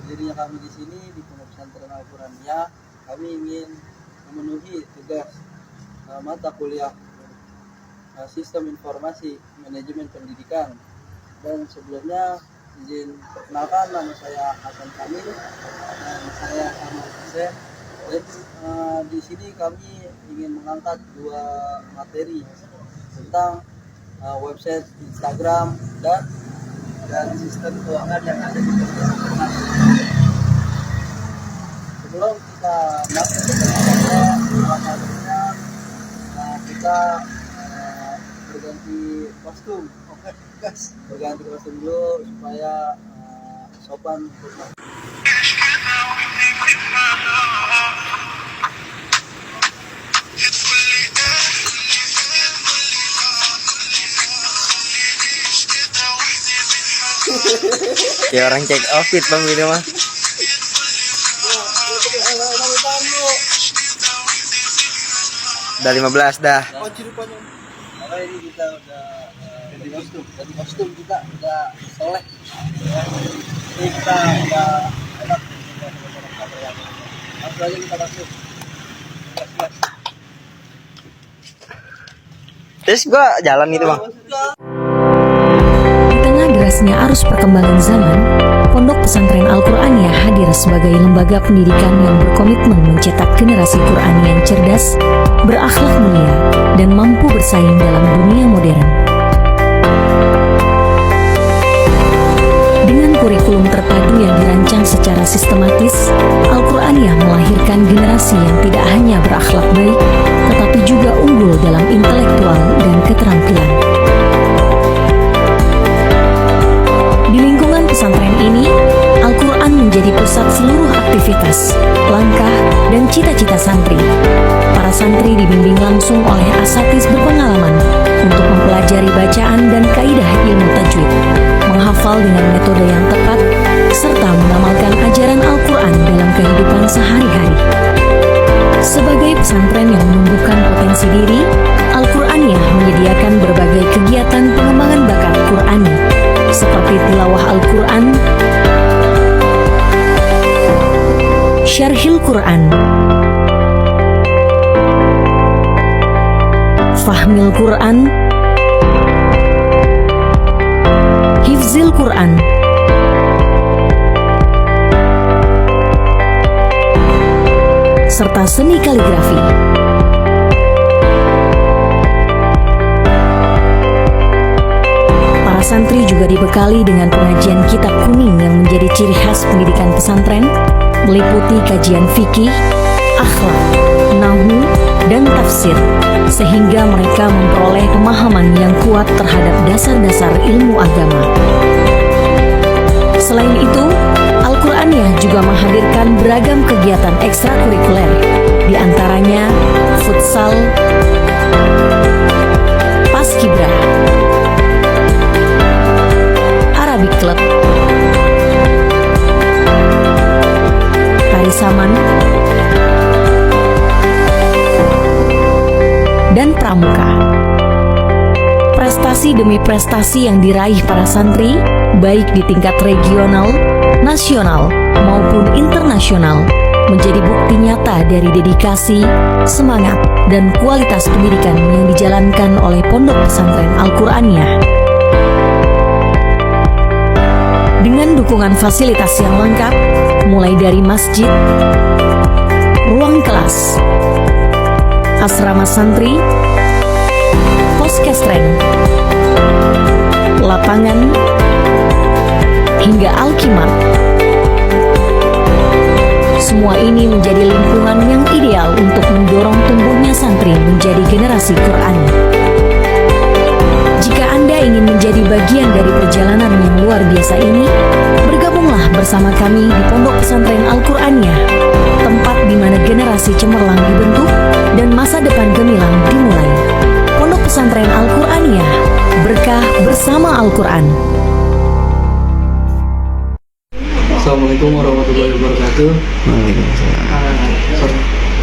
berdirinya kami di sini di Pondok Pesantren Al-Quraniyah, kami ingin memenuhi tugas mata kuliah Sistem Informasi Manajemen Pendidikan. Dan sebelumnya izin perkenalkan, nama saya Hasan Kamil dan saya Ahmad Hussein. Dan di sini kami ingin mengangkat dua materi tentang website Instagram dan sistem keuangan yang ada di Instagram. Sebelum kita masuk ke materinya, kita berganti kostum. Oke, guys, berganti kostum dulu supaya sopan untuk kayak orang check outfit bang gitu mah. Udah 15 dah. Oke, ini kita udah ganti kostum kita udah soleh ya. Ini kita udah enak langsung aja kita masuk. Terus gua jalan gitu bang. Di tengah derasnya arus perkembangan zaman, Pondok Pesantren Al-Quraniyah hadir sebagai lembaga pendidikan yang berkomitmen mencetak generasi Quran yang cerdas, berakhlak mulia, dan mampu bersaing dalam dunia modern. Dengan kurikulum terpadu yang dirancang secara sistematis, Al-Quraniyah melahirkan generasi yang tidak hanya berakhlak baik, tetapi juga unggul dalam intelektual dan keterampilan. Di lingkungan pesantren ini, Al-Quran menjadi pusat seluruh aktivitas, langkah, dan cita-cita santri. Para santri dibimbing langsung oleh asatiz berpengalaman untuk mempelajari bacaan dan kaidah ilmu tajwid, menghafal dengan metode yang tepat, serta mengamalkan ajaran Al-Quran dalam kehidupan sehari-hari. Sebagai pesantren yang menumbuhkan potensi diri, Al-Quraniyah menyediakan berbagai kegiatan pengembangan bakat Qurani, seperti tilawah Al-Quran, Syarhil Quran, Fahmil Quran, Hifzil Quran, serta seni kaligrafi. Para santri juga dibekali dengan pengajian kitab kuning yang menjadi ciri khas pendidikan pesantren, meliputi kajian fikih, akhlak, nahwu, dan tafsir, sehingga mereka memperoleh pemahaman yang kuat terhadap dasar-dasar ilmu agama. Selain itu, Al-Quraniyah juga menghadirkan beragam kegiatan ekstrakurikuler, di antaranya futsal, paskibra, Arabic Club, tari saman, dan pramuka. Prestasi demi prestasi yang diraih para santri, baik di tingkat regional, nasional, maupun internasional, menjadi bukti nyata dari dedikasi, semangat, dan kualitas pendidikan yang dijalankan oleh Pondok Pesantren Al-Quraniyah. Dengan dukungan fasilitas yang lengkap, mulai dari masjid, ruang kelas, asrama santri, poskesreng, lapangan, hingga alkimat. Semua ini menjadi lingkungan yang ideal untuk mendorong tumbuhnya santri menjadi generasi Quran. Jika Anda ingin menjadi bagian dari perjalanan yang luar biasa ini, bergabunglah bersama kami di Pondok Pesantren Al-Quraniyah, tempat di mana generasi cemerlang dibentuk dan masa depan gemilang dimulai. Pondok Pesantren Al-Quraniyah, berkah bersama Al-Quran. Assalamualaikum warahmatullahi wabarakatuh.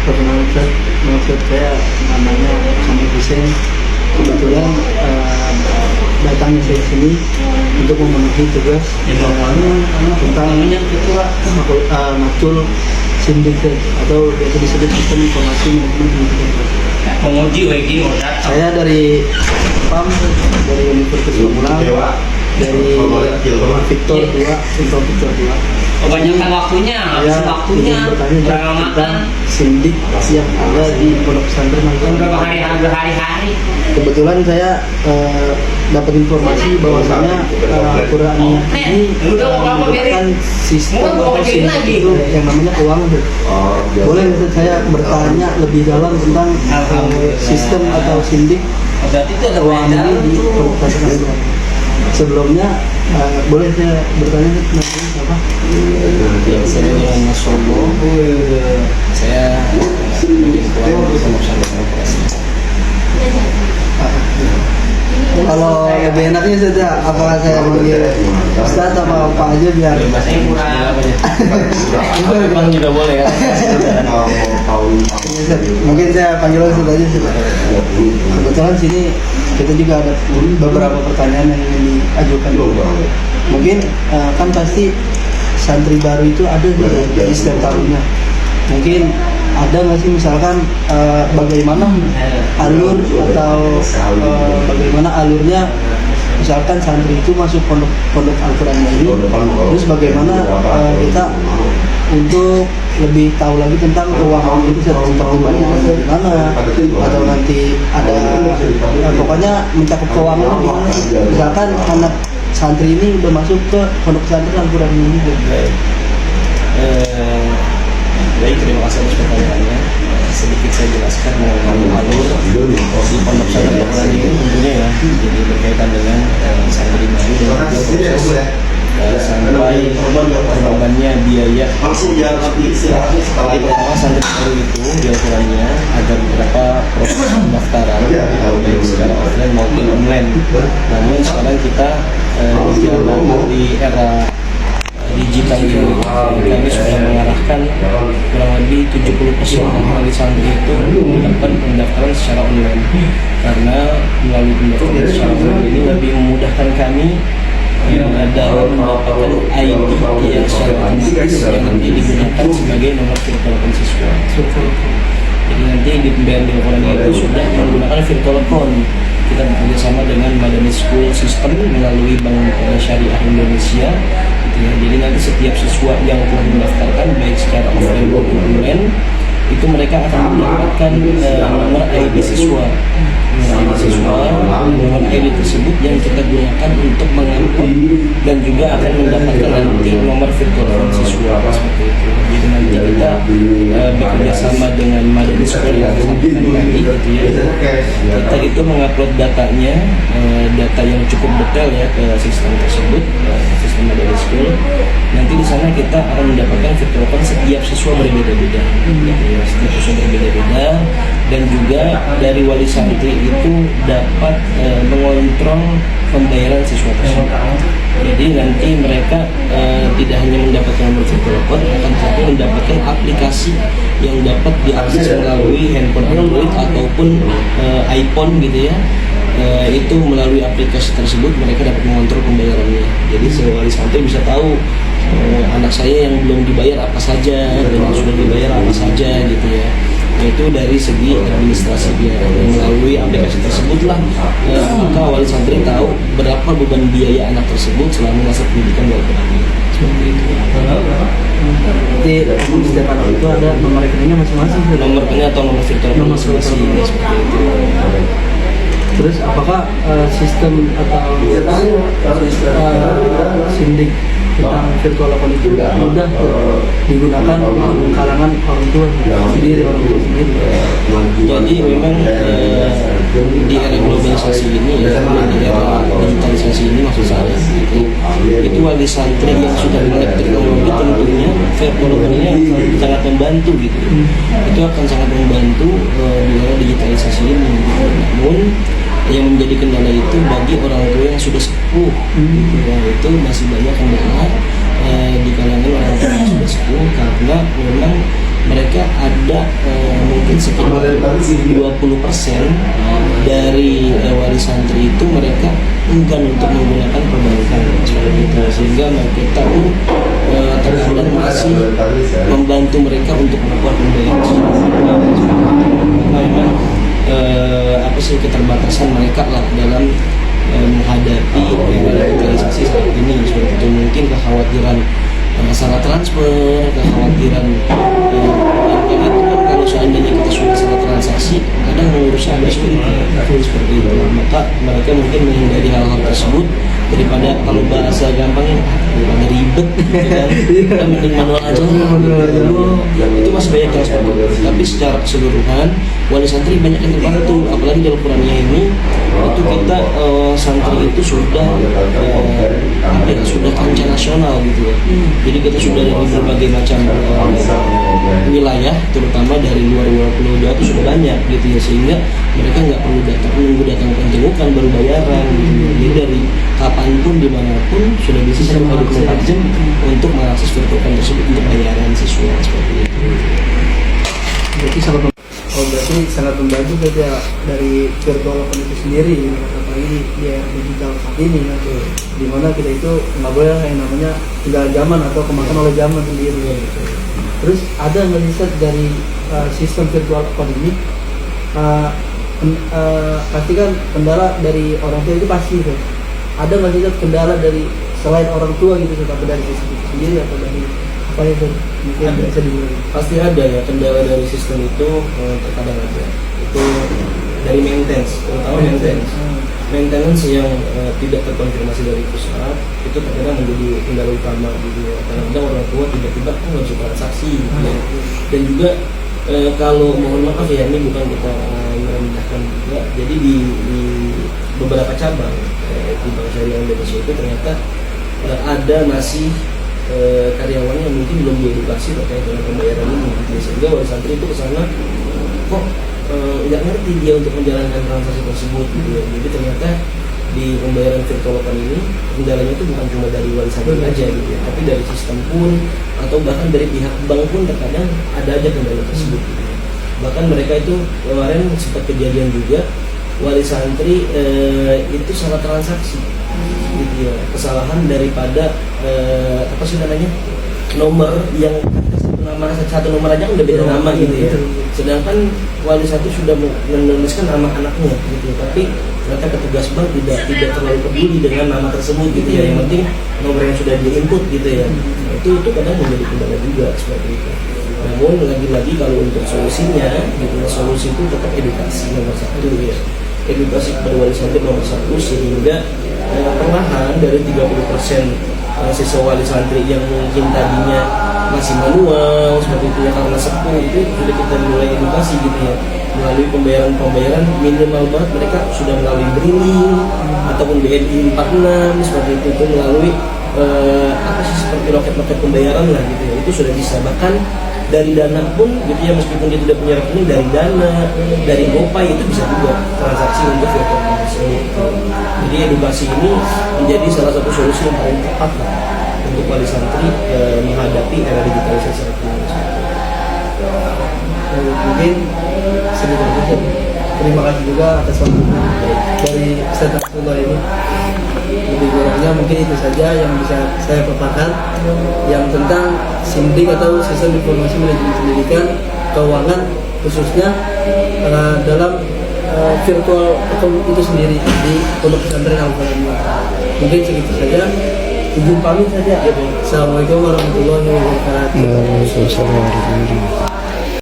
Perkenalkan, maksud saya namanya Ahmad Hussein. Kebetulan datangnya saya ke sini untuk memenuhi tugas tentang makul sindiket atau yang disebut sistem informasi manajemen pendidikan. Menguji lagi Saya dari PAM, dari Universitas Pamulang, dari Victor 2. kebanyakan waktunya, habis waktunya berlama-lama sindik yang ada di pondok pesantren berhari-hari. Kebetulan saya dapat informasi bahwasanya Al-Qur'aniyah ini menggunakan sistem atau sindik itu yang namanya keuangan. Boleh Ustaz saya bertanya lebih dalam tentang sistem atau sindik Berarti itu ada keuangan ini di pondok pesantren? Sebelumnya boleh saya bertanya namanya siapa? Saya dengan Mas Sobo. Saya bikin keuangan di pondok pesantren Operasi. Kalau lebih enaknya saja apakah saya manggil Ustaz apa apa aja biar Bang juga boleh ya. mungkin saya panggil Ustaz aja Ustaz. Kebetulan sini kita juga ada beberapa pertanyaan yang ingin diajukan. Mungkin kan pasti santri baru itu ada di setiap tahunnya. Mungkin ada nggak sih misalkan bagaimana alur atau bagaimana alurnya, misalkan santri itu masuk pondok Al-Qur'aniyah ini, terus bagaimana kita untuk lebih tahu lagi tentang keuangan itu secara bagaimana, atau nanti ada pokoknya mencakup keuangan gimana sih? Misalkan anak santri ini udah masuk ke pondok pesantren Al-Qur'aniyah ini. Baik, terima kasih atas pertanyaannya. Sedikit saya jelaskan mengenai alur di pondok pesantren Al-Qur'aniyah ini tentunya ya, jadi berkaitan dengan santri baru dan juga proses sampai perbannya biaya. Jadi pertama santri baru itu di Al-Qur'aniyah ada beberapa proses pendaftaran baik secara offline maupun online. Namun sekarang kita jalan di era digital ini, kami sudah mengarahkan kurang lebih 70% dari santri itu melakukan pendaftaran secara online, karena melalui pendaftaran secara online ini lebih memudahkan kami dalam mendapatkan ID yang secara otomatis yang nanti digunakan sebagai nomor virtual siswa. Jadi nanti di pembayaran di Al-Qur'aniyah itu sudah menggunakan virtual account. Kita bekerjasama dengan Madani School System melalui Bank Syariah Indonesia. Jadi nanti setiap siswa yang telah mendaftarkan baik secara offline maupun online itu mereka akan mendapatkan nomor ID siswa. Nomor ID tersebut yang kita gunakan untuk mengangkut dan juga akan mendapatkan nanti nomor virtual siswa seperti itu. Jadi nanti kita bekerja sama dengan Madani School yang disampaikan tadi gitu ya. Kita itu mengupload datanya, data yang cukup detail ya ke sistem tersebut, sistem Madani School. Nanti di sana kita akan mendapatkan virtual account setiap siswa berbeda-beda, setiap siswa berbeda-beda, dan juga dari wali santri itu dapat mengontrol pembayaran siswa tersebut. Jadi nanti mereka tidak hanya mendapatkan nomor virtual account, akan tetapi mendapatkan aplikasi yang dapat diakses melalui handphone Android ataupun iPhone gitu ya. Itu melalui aplikasi tersebut mereka dapat mengontrol pembayarannya. Jadi wali santri bisa tahu anak saya yang belum dibayar apa saja dan yang sudah dibayar apa saja gitu ya. Itu dari segi administrasi biaya. Melalui aplikasi tersebutlah maka wali santri tahu berapa beban biaya anak tersebut selama masa pendidikan di Al-Qur'aniyah. Seperti itu. Jadi setiap anak itu ada nomor rekeningnya masing-masing. Nomor rekening atau nomor virtual masing-masing seperti itu. Terus apakah sistem atau sindik tentang virtual account itu mudah digunakan untuk kalangan orang tua sendiri? Jadi memang di era globalisasi ini ya, di era digitalisasi ini maksud saya itu wali santri yang sudah melek teknologi tentunya virtual account ini sangat membantu gitu. Itu akan sangat membantu di era digitalisasi ini. Namun yang menjadi kendala itu bagi orang tua yang sudah sepuh gitu ya, itu masih banyak kendala di kalangan orang tua yang sudah sepuh, karena memang mereka ada mungkin sekitar 20% dari wali santri itu mereka enggan untuk menggunakan perbankan seperti itu, sehingga kita pun terkadang masih membantu mereka untuk melakukan pembayaran. Memang apa sih keterbatasan mereka lah dalam menghadapi digitalisasi saat ini seperti itu. Mungkin kekhawatiran salah transfer, kekhawatiran karena itu kan kalau seandainya kita sudah salah transaksi kadang mengurusnya agak sulit seperti itu. Maka mereka mungkin menghindari hal-hal tersebut daripada kalau bahasa gampangnya daripada ribet gitu kan, kita mending manual aja itu masih banyak yang seperti itu. Tapi secara keseluruhan wali santri banyak yang terbantu, apalagi dalam Qurannya ini itu kita santri itu sudah sudah kancah nasional gitu ya. Jadi kita sudah dari berbagai macam wilayah, terutama dari luar Pulau Jawa itu sudah banyak gitu ya, sehingga mereka nggak perlu menunggu datang penjengukan baru bayaran gitu. Jadi dari kapanpun dimanapun sudah bisa selama 24 jam untuk mengakses virtual tersebut untuk bayaran siswa seperti itu. Berarti sangat membantu berarti ya dari virtual account itu sendiri, apalagi dia digital saat ini kan, dimana kita itu nggak boleh yang namanya tinggal zaman atau kemakan oleh zaman sendiri. Terus ada nggak bisa dari sistem virtual account ini pasti kan kendala dari orang tua itu pasti kan. Ada nggak sih kendala dari selain orang tua gitu, tapi dari sistem itu sendiri atau dari apa itu mungkin bisa dimulai? Pasti ada ya kendala dari sistem itu, terkadang ada itu dari maintenance, terutama maintenance yang tidak terkonfirmasi dari pusat itu terkadang menjadi kendala utama gitu ya. Kadang-kadang orang tua tiba-tiba nggak bisa transaksi gitu ya. Dan juga kalau mohon maaf ya, ini bukan kita merendahkan juga, jadi di beberapa cabang di Bank Syariah Indonesia itu ternyata ada masih karyawannya yang mungkin belum diedukasi terkait dengan pembayaran ini gitu. Sehingga wali santri itu kesana kok nggak ngerti dia untuk menjalankan transaksi tersebut gitu ya. Jadi ternyata di pembayaran virtual account ini kendalanya itu bukan cuma dari wali santri aja gitu ya, tapi dari sistem pun atau bahkan dari pihak bank pun terkadang ada aja kendala tersebut gitu ya. Bahkan mereka itu kemarin sempat kejadian juga wali santri itu salah transaksi gitu ya, kesalahan daripada apa sih namanya, nomor yang satu nomor aja udah beda nama gitu ya, sedangkan wali santri sudah menuliskan nama anaknya gitu ya, tapi ternyata petugas bank tidak terlalu peduli dengan nama tersebut gitu ya, yang penting nomor yang sudah di-input gitu ya. Itu kadang menjadi kendala juga seperti itu. Namun lagi-lagi kalau untuk solusinya gitu, solusi itu tetap edukasi nomor satu ya, edukasi kepada wali santri nomor satu, sehingga perlahan dari 30% siswa wali santri yang mungkin tadinya masih manual seperti itu ya, karena sepuh itu sudah kita mulai edukasi gitu ya, melalui pembayaran minimal banget mereka sudah melalui BRILING ataupun BNI 46 seperti itu melalui apa sih seperti loket-loket pembayaran lah gitu ya, itu sudah bisa. Bahkan dari Dana pun gitu ya, meskipun dia tidak punya rekening, dari Dana, dari GoPay itu bisa juga transaksi untuk virtual tersebut. Jadi edukasi ini menjadi salah satu solusi yang paling tepat lah untuk wali santri menghadapi era digitalisasi saat ini. Mungkin sedikit saja. Terima kasih juga atas waktunya dari Ustaz Abdullah ini. Lebih kurangnya mungkin itu saja yang bisa saya paparkan yang tentang SIMDIK atau Sistem Informasi Manajemen Pendidikan Keuangan, khususnya dalam virtual account itu sendiri di Pondok Pesantren Al-Quran. Mungkin segitu saja. Izin pamit saja. Assalamualaikum warahmatullahi wabarakatuh.